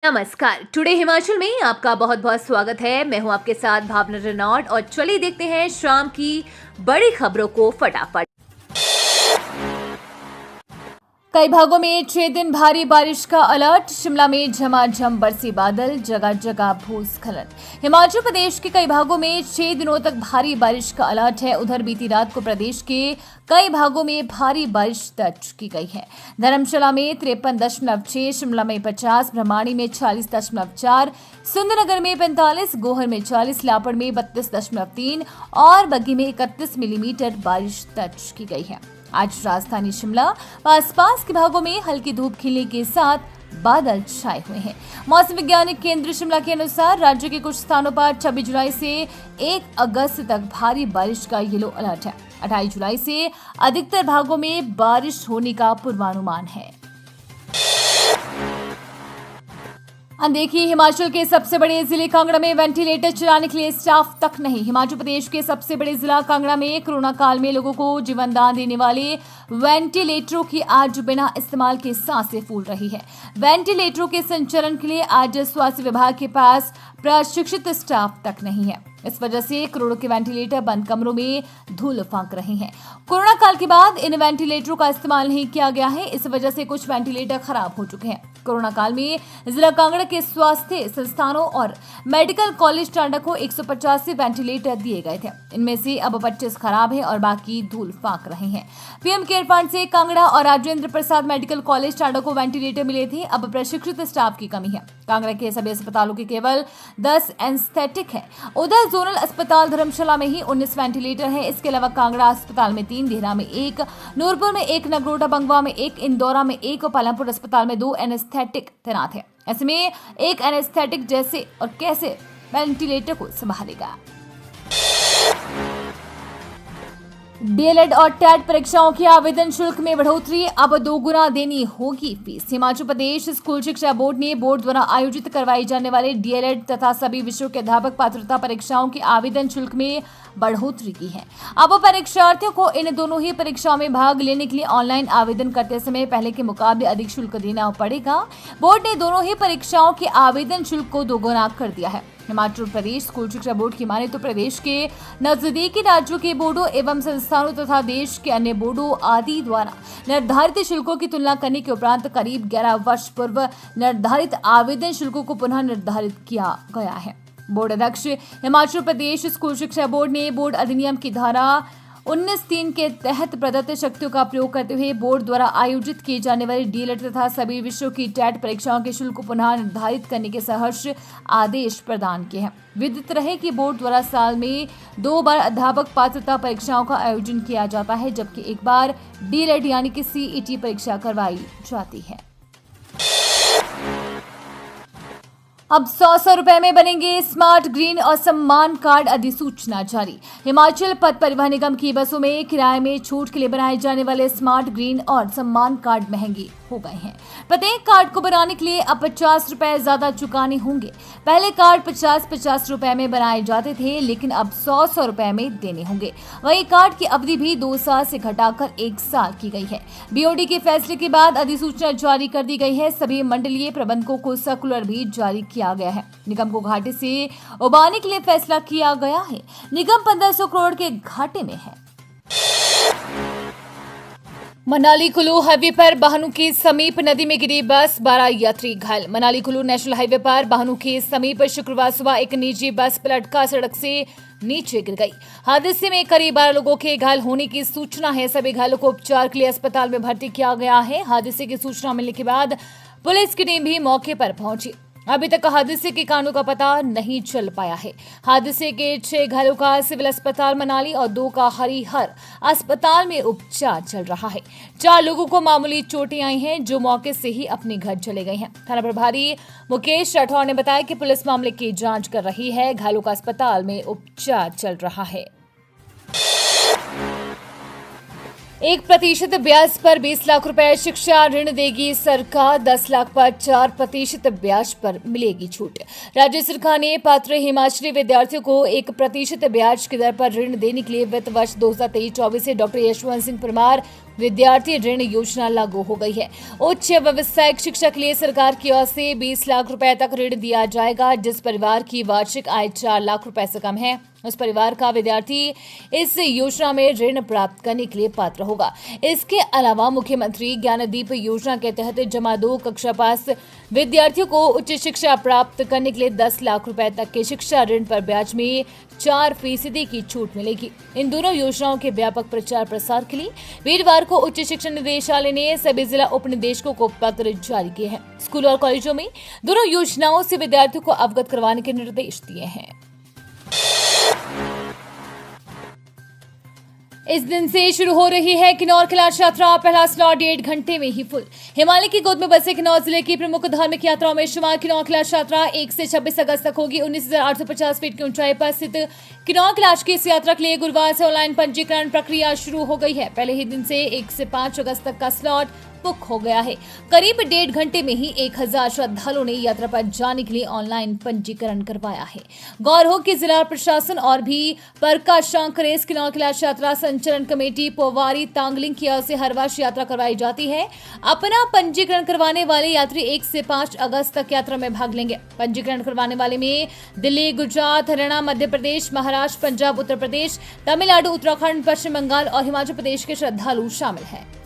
नमस्कार। टुडे हिमाचल में आपका बहुत बहुत स्वागत है। मैं हूं आपके साथ भावना रेनॉल्ड और चलिए देखते हैं शाम की बड़ी खबरों को फटाफट। कई भागों में 6 दिन भारी बारिश का अलर्ट। शिमला में झमाझम बरसी बादल, जगह जगह भूस्खलन। हिमाचल प्रदेश के कई भागों में 6 दिनों तक भारी बारिश का अलर्ट है। उधर बीती रात को प्रदेश के कई भागों में भारी बारिश दर्ज की गई है। धर्मशाला में 53.6, शिमला में 50, भ्रमाणी में 40.4, सुंदरनगर में 45, गोहर में 40, लापड़ में 32.3 और बग्गी में 31 मिलीमीटर बारिश दर्ज की गई है। आज राजधानी शिमला व आसपास के भागों में हल्की धूप खिलने के साथ बादल छाए हुए हैं। मौसम वैज्ञानिक केंद्र शिमला के अनुसार राज्य के कुछ स्थानों पर 26 जुलाई से 1 अगस्त तक भारी बारिश का येलो अलर्ट है। 28 जुलाई से अधिकतर भागों में बारिश होने का पूर्वानुमान है। देखिए, हिमाचल के सबसे बड़े जिले कांगड़ा में वेंटिलेटर चलाने के लिए स्टाफ तक नहीं। हिमाचल प्रदेश के सबसे बड़े जिला कांगड़ा में कोरोना काल में लोगों को जीवनदान देने वाले वेंटिलेटरों की आज बिना इस्तेमाल के सांसें फूल रही है। वेंटिलेटरों के संचालन के लिए आज स्वास्थ्य विभाग के पास प्रशिक्षित स्टाफ तक नहीं है। इस वजह से करोड़ों के वेंटिलेटर बंद कमरों में धूल फांक रहे हैं। कोरोना काल के बाद इन वेंटिलेटरों का इस्तेमाल नहीं किया गया है। इस वजह से कुछ वेंटिलेटर खराब हो चुके हैं। कोरोना काल में जिला कांगड़ा के स्वास्थ्य संस्थानों और मेडिकल कॉलेज टांडा को 185 वेंटिलेटर दिए गए थे। इनमें से अब 25 खराब हैं और बाकी धूल फांक रहे हैं। पीएम केयर फंड से कांगड़ा और राजेंद्र प्रसाद मेडिकल कॉलेज टांडा को वेंटिलेटर मिले थे। अब प्रशिक्षित स्टाफ की कमी है। कांगड़ा के सभी अस्पतालों के केवल 10 एनेस्थेटिक है। उधर जोनल अस्पताल धर्मशाला में ही 19 वेंटिलेटर है। इसके अलावा कांगड़ा अस्पताल में 3, देहरा में 1, नूरपुर में 1, नगरोटा बंगवा में 1, इंदौरा में 1 और पालमपुर अस्पताल में 2 एनेस्थेटिक तैनात है। ऐसे में एक एनेस्थेटिक जैसे और कैसे वेंटिलेटर को संभालेगा। डीएलएड और टेट परीक्षाओं के आवेदन शुल्क में बढ़ोतरी, अब 2 गुना देनी होगी फीस। हिमाचल प्रदेश स्कूल शिक्षा बोर्ड ने बोर्ड द्वारा आयोजित करवाई जाने वाले डीएलएड तथा सभी विषयों के अध्यापक पात्रता परीक्षाओं के आवेदन शुल्क में बढ़ोतरी की है। अब परीक्षार्थियों को इन दोनों ही परीक्षाओं में भाग लेने के लिए ऑनलाइन आवेदन करते समय पहले के मुकाबले अधिक शुल्क देना पड़ेगा। बोर्ड ने दोनों ही परीक्षाओं के आवेदन शुल्क को 2 गुना कर दिया है। हिमाचल प्रदेश स्कूल शिक्षा बोर्ड की माने तो प्रदेश के नजदीकी राज्यों के बोर्डों एवं संस्थानों तथा देश के अन्य बोर्डों आदि द्वारा निर्धारित शुल्कों की तुलना करने के उपरांत करीब 11 वर्ष पूर्व निर्धारित आवेदन शुल्कों को पुनः निर्धारित किया गया है। बोर्ड अध्यक्ष हिमाचल प्रदेश स्कूल शिक्षा बोर्ड ने बोर्ड अधिनियम की धारा 19(3) के तहत प्रदत्त शक्तियों का प्रयोग करते हुए बोर्ड द्वारा आयोजित किए जाने वाले डीएलएड तथा सभी विषयों की टेट परीक्षाओं के शुल्क को पुनः निर्धारित करने के सहर्ष आदेश प्रदान किए हैं। विदित रहे कि बोर्ड द्वारा साल में 2 बार अध्यापक पात्रता परीक्षाओं का आयोजन किया जाता है, जबकि एक बार डीएलएड यानी कि सीईटी परीक्षा करवाई जाती है। अब 100 रुपए में बनेंगे स्मार्ट ग्रीन और सम्मान कार्ड, अधिसूचना जारी। हिमाचल पथ परिवहन निगम की बसों में किराए में छूट के लिए बनाए जाने वाले स्मार्ट ग्रीन और सम्मान कार्ड महंगे हो गए हैं। प्रत्येक कार्ड को बनाने के लिए अब 50 रुपए ज्यादा चुकाने होंगे। पहले कार्ड 50-50 रुपए में बनाए जाते थे, लेकिन अब 100 रुपए में देने होंगे। वही कार्ड की अवधि भी 2 साल से घटाकर 1 साल की गई है। बीओडी के फैसले के बाद अधिसूचना जारी कर दी गई है। सभी मंडलीय प्रबंधकों को सर्कुलर भी जारी किया गया है। निगम को घाटे से उबारने के लिए फैसला किया गया है। निगम 1500 करोड़ के घाटे में है। मनाली कुल्लू हाईवे पर बाहनू के समीप नदी में गिरी बस, 12 यात्री घायल। मनाली कुल्लू नेशनल हाईवे पर बाहनू के समीप शुक्रवार सुबह एक निजी बस पलटकर सड़क से नीचे गिर गई। हादसे में करीब 12 लोगों के घायल होने की सूचना है। सभी घायलों को उपचार के लिए अस्पताल में भर्ती किया गया है। हादसे की सूचना मिलने के बाद पुलिस की टीम भी मौके पर पहुंची। अभी तक हादसे के कारणों का पता नहीं चल पाया है। हादसे के 6 घायलों का सिविल अस्पताल मनाली और 2 का हरिहर अस्पताल में उपचार चल रहा है। 4 लोगों को मामूली चोटें आई हैं, जो मौके से ही अपने घर चले गए हैं। थाना प्रभारी मुकेश राठौर ने बताया कि पुलिस मामले की जांच कर रही है। घायलों का अस्पताल में उपचार चल रहा है। 1% ब्याज पर 20 लाख रुपए शिक्षा ऋण देगी सरकार। 10 लाख पर 4% ब्याज पर मिलेगी छूट। राज्य सरकार ने पात्र हिमाचली विद्यार्थियों को 1% ब्याज की दर पर ऋण देने के लिए वित्त वर्ष 2023-24 से डॉक्टर यशवंत सिंह परमार विद्यार्थी ऋण योजना लागू हो गई है। उच्च व्यावसायिक शिक्षा के लिए सरकार की ओर से 20 लाख रुपए तक ऋण दिया जाएगा। जिस परिवार की वार्षिक आय 4 लाख रुपए से कम है, उस परिवार का विद्यार्थी इस योजना में ऋण प्राप्त करने के लिए पात्र होगा। इसके अलावा मुख्यमंत्री ज्ञानदीप योजना के तहत जमा 2 कक्षा पास विद्यार्थियों को उच्च शिक्षा प्राप्त करने के लिए 10 लाख रुपए तक के शिक्षा ऋण पर ब्याज में 4% की छूट मिलेगी। इन दोनों योजनाओं के व्यापक प्रचार प्रसार के लिए वीरवार को उच्च शिक्षा निदेशालय ने सभी जिला उप निदेशकों को पत्र जारी किए हैं। स्कूल और कॉलेजों में दोनों योजनाओं से विद्यार्थियों को अवगत करवाने के निर्देश दिए हैं। इस दिन से शुरू हो रही है किन्नौर कैलाश यात्रा। पहला स्लॉट 1.5 घंटे में ही फुल। हिमालय की गोद में बसे किन्नौर जिले की प्रमुख धार्मिक यात्राओं में शुमार किन्नौर कैलाश यात्रा 1 से 26 अगस्त तक होगी। 19,850 फीट की ऊंचाई पर स्थित किन्नौर कैलाश की इस यात्रा के लिए गुरुवार से ऑनलाइन पंजीकरण प्रक्रिया शुरू हो गई है। पहले ही दिन से 1 से 5 अगस्त तक का स्लॉट बुक हो गया है। करीब 1.5 घंटे में ही 1000 श्रद्धालुओं ने यात्रा पर जाने के लिए ऑनलाइन पंजीकरण करवाया है। गौर हो कि जिला प्रशासन और भी परका शंकरेस किन्नौर कैलाश यात्रा संचालन कमेटी पोवारी तांगलिंग की ओर से हर वर्ष यात्रा करवाई जाती है। अपना पंजीकरण करवाने वाले यात्री 1 से 5 अगस्त तक यात्रा में भाग लेंगे। पंजीकरण करवाने वाले में दिल्ली, गुजरात, हरियाणा, मध्य प्रदेश, महाराष्ट्र, पंजाब, उत्तर प्रदेश, तमिलनाडु, उत्तराखंड, पश्चिम बंगाल और हिमाचल प्रदेश के श्रद्धालु शामिल हैं।